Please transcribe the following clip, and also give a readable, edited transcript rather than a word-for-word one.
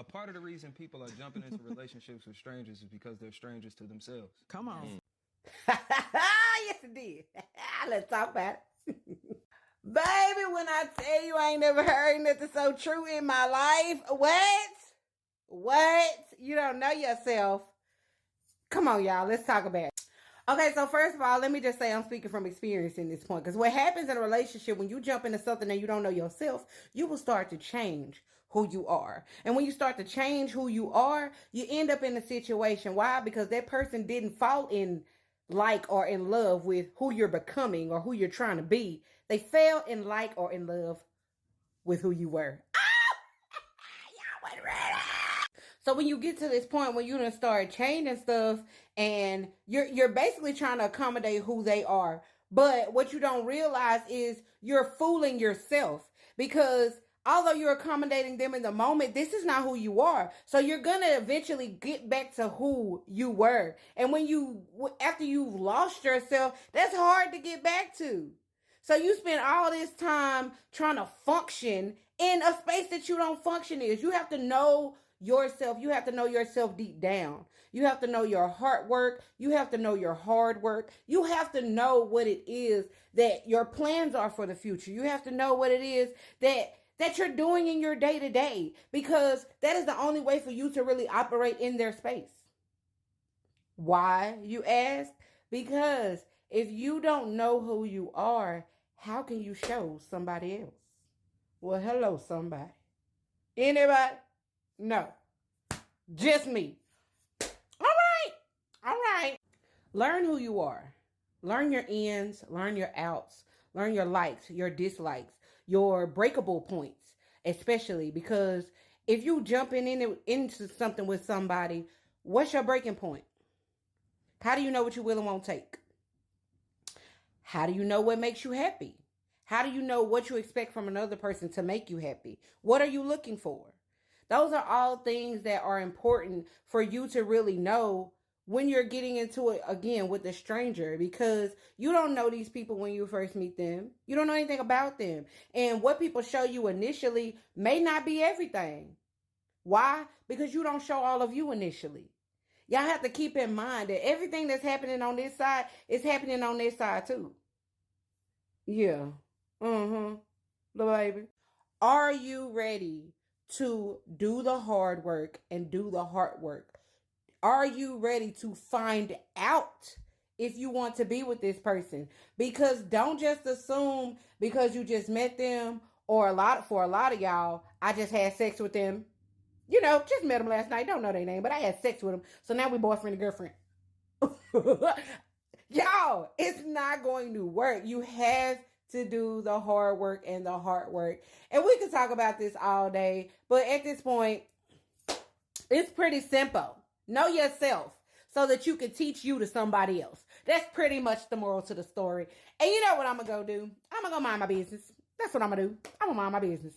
A part of the reason people are jumping into relationships with strangers is because they're strangers to themselves. Come on. Yes, it did. Let's talk about it. Baby, when I tell you I ain't never heard nothing so true in my life. What? You don't know yourself. Come on, y'all. Let's talk about it. Okay, so first of all, let me just say I'm speaking from experience in this point. Because what happens in a relationship, when you jump into something and you don't know yourself, you will start to change who you are. And when you start to change who you are, you end up in a situation. Why? Because that person didn't fall in like or in love with who you're becoming or who you're trying to be. They fell in like or in love with who you were. Y'all wasn't ready. So when you get to this point when you done start changing stuff and you're basically trying to accommodate who they are. But what you don't realize is you're fooling yourself, because although you're accommodating them in the moment, this is not who you are. So you're going to eventually get back to who you were. And after you've lost yourself, that's hard to get back to. So you spend all this time trying to function in a space that you don't function in. You have to know yourself. You have to know yourself deep down. You have to know your heart work. You have to know your hard work. You have to know what it is that your plans are for the future. You have to know what it is that you're doing in your day to day, because that is the only way for you to really operate in their space. Why, you ask? Because if you don't know who you are, how can you show somebody else? Well, hello, somebody. Anybody? No. Just me. All right. Learn who you are. Learn your ins, learn your outs, learn your likes, your dislikes, your breakable points, especially because if you jumping into something with somebody, what's your breaking point? How do you know what you will and won't take? How do you know what makes you happy? How do you know what you expect from another person to make you happy? What are you looking for? Those are all things that are important for you to really know when you're getting into it again with a stranger, because you don't know these people when you first meet them. You don't know anything about them. And what people show you initially may not be everything. Why? Because you don't show all of you initially. Y'all have to keep in mind that everything that's happening on this side is happening on this side too. Yeah. The baby. Are you ready to do the hard work and do the hard work? Are you ready to find out if you want to be with this person? Because don't just assume because you just met them, or for a lot of y'all, I just had sex with them. You know, just met them last night. Don't know their name, but I had sex with them. So now we boyfriend and girlfriend. Y'all, it's not going to work. You have to do the hard work and the hard work. And we could talk about this all day, but at this point, it's pretty simple. Know yourself so that you can teach you to somebody else. That's pretty much the moral to the story. And you know what I'm going to go do? I'm going to go mind my business. That's what I'm going to do. I'm going to mind my business.